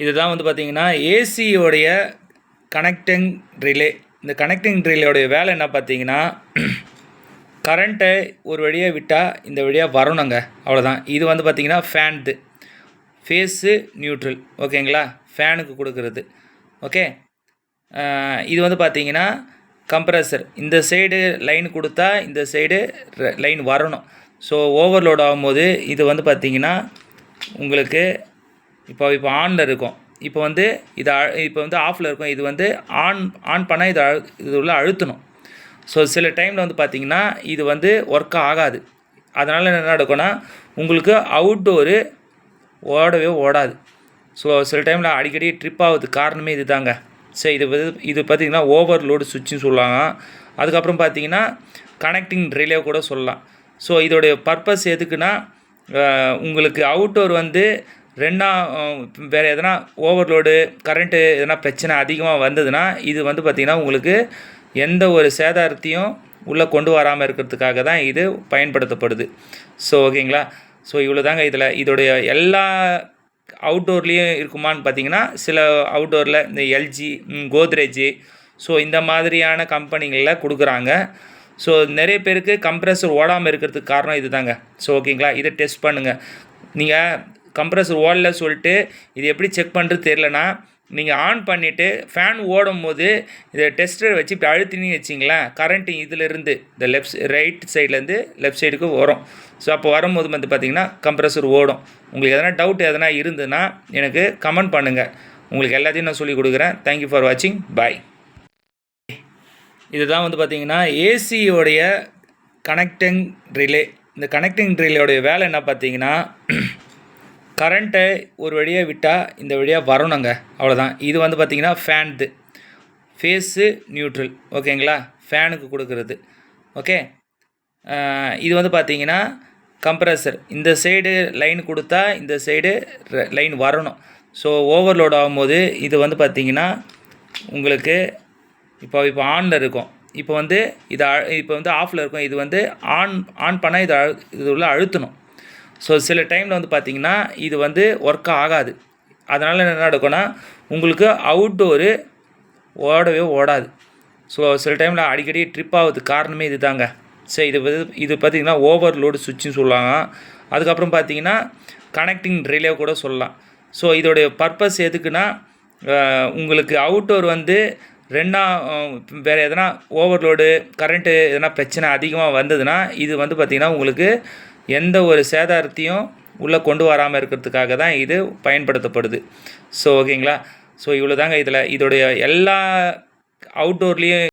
இதுதான் வந்து பார்த்திங்கன்னா ஏசியோடைய கனெக்டிங் ரிலே. இந்த கனெக்டிங் ரிலேயோடைய வேலை என்ன பார்த்தீங்கன்னா, கரண்ட்டை ஒரு வழியாக விட்டால் இந்த வழியாக வரணுங்க, அவ்வளோதான். இது வந்து பார்த்திங்கன்னா ஃபேன்து ஃபேஸு நியூட்ரல், ஓகேங்களா, ஃபேனுக்கு கொடுக்குறது. ஓகே, இது வந்து பார்த்திங்கன்னா கம்ப்ரஸர். இந்த சைடு லைன் கொடுத்தா இந்த சைடு லைன் வரணும். ஸோ ஓவர்லோட் ஆகும்போது இது வந்து பார்த்திங்கன்னா உங்களுக்கு இப்போ ஆனில் இருக்கும். இப்போ வந்து இப்போ வந்து ஆஃபில் இருக்கும். இது வந்து ஆன் பண்ணால் இது உள்ள அழுத்தணும். ஸோ சில டைமில் வந்து பார்த்திங்கன்னா இது வந்து ஒர்க் ஆகாது. அதனால் என்ன நடக்கும்னா உங்களுக்கு அவுட்டோரு ஓடவே ஓடாது. ஸோ சில டைமில் அடிக்கடி ட்ரிப் ஆகுறதுக்கு காரணமே இது தாங்க. சரி, இது பார்த்திங்கன்னா ஓவர்லோடு சுவிட்சுன்னு சொல்லுவாங்க. அதுக்கப்புறம் பார்த்திங்கன்னா கனெக்டிங் ரிலே கூட சொல்லலாம். ஸோ இதோடைய பர்பஸ் எதுக்குன்னா, உங்களுக்கு அவுட்டோர் வந்து வேறு எதனா ஓவர்லோடு கரண்ட்டு எதனா பிரச்சனை அதிகமாக வந்ததுன்னா இது வந்து பார்த்திங்கன்னா உங்களுக்கு எந்த ஒரு சேதாரத்தையும் உள்ளே கொண்டு வராமல் இருக்கிறதுக்காக தான் இது பயன்படுத்தப்படுது. ஸோ ஓகேங்களா. ஸோ இவ்வளோ தாங்க. இதோடைய எல்லா அவுட்டோர்லேயும் இருக்குமான்னு பார்த்தீங்கன்னா, சில அவுட்டோரில் இந்த எல்ஜி, கோத்ரேஜ், ஸோ இந்த மாதிரியான கம்பெனிகளில் கொடுக்குறாங்க. ஸோ நிறைய பேருக்கு கம்ப்ரஸர் ஓடாமல் இருக்கிறதுக்கு காரணம் இது தாங்க. ஸோ ஓகேங்களா, இதை டெஸ்ட் பண்ணுங்கள். நீங்கள் கம்ப்ரஸர் ஓடல சொல்லிட்டு இது எப்படி செக் பண்ணுறது தெரிலனா, நீங்கள் ஆன் பண்ணிவிட்டு ஃபேன் ஓடும் போது இதை டெஸ்டரை வச்சு இப்படி அழுத்தினு வச்சிங்களேன், கரண்ட்டு இதிலேருந்து இந்த ரைட் சைட்லேருந்து லெஃப்ட் சைடுக்கு வரும். ஸோ அப்போ வரும்போது வந்து பார்த்திங்கன்னா கம்ப்ரஸர் ஓடும். உங்களுக்கு எதனா டவுட் எதனா இருந்ததுன்னா எனக்கு கமெண்ட் பண்ணுங்கள். உங்களுக்கு எல்லாத்தையும் நான் சொல்லிக் கொடுக்குறேன். தேங்க்யூ ஃபார் வாட்சிங். பாய். இதுதான் வந்து பார்த்திங்கன்னா ஏசியோடைய கனெக்டிங் ரிலே. இந்த கனெக்டிங் ரிலேயோடைய வேலை என்ன பார்த்தீங்கன்னா, கரண்ட்டை ஒரு வழியாக விட்டால் இந்த வழியாக வரணுங்க, அவ்வளோதான். இது வந்து பார்த்திங்கன்னா ஃபேன்து ஃபேஸு நியூட்ரல், ஓகேங்களா, ஃபேனுக்கு கொடுக்குறது. ஓகே, இது வந்து பார்த்திங்கன்னா கம்ப்ரஸர். இந்த சைடு லைன் கொடுத்தா இந்த சைடு லைன் வரணும். ஸோ ஓவர்லோட் ஆகும்போது இது வந்து பார்த்திங்கன்னா உங்களுக்கு இப்போ ஆனில் இருக்கும். இப்போ வந்து இப்போ வந்து ஆஃபில் இருக்கும். இது வந்து ஆன் பண்ணால் இது உள்ள அழுத்தணும். ஸோ சில டைமில் வந்து பார்த்திங்கன்னா இது வந்து ஒர்க் ஆகாது. அதனால் என்ன நடக்கும்னா உங்களுக்கு அவுட்டோரு ஓடவே ஓடாது. ஸோ சில டைமில் அடிக்கடி ட்ரிப் ஆகுறதுக்கு காரணமே இது தாங்க. சரி, இது பார்த்திங்கன்னா ஓவர்லோடு சுவிட்சுன்னு சொல்லுவாங்க. அதுக்கப்புறம் பார்த்திங்கன்னா கனெக்டிங் ரிலே கூட சொல்லலாம். ஸோ இதோடைய பர்பஸ் எதுக்குன்னா, உங்களுக்கு அவுட்டோர் வந்து வேறு எதனா ஓவர்லோடு கரண்ட்டு எதனா பிரச்சனை அதிகமாக வந்ததுன்னா இது வந்து பார்த்திங்கன்னா உங்களுக்கு எந்த ஒரு சேதாரத்தையும் உள்ளே கொண்டு வராமல் இருக்கிறதுக்காக தான் இது பயன்படுத்தப்படுது. ஸோ ஓகேங்களா. ஸோ இவ்வளோ தாங்க. இதோடைய எல்லா அவுட்டோர்லேயும்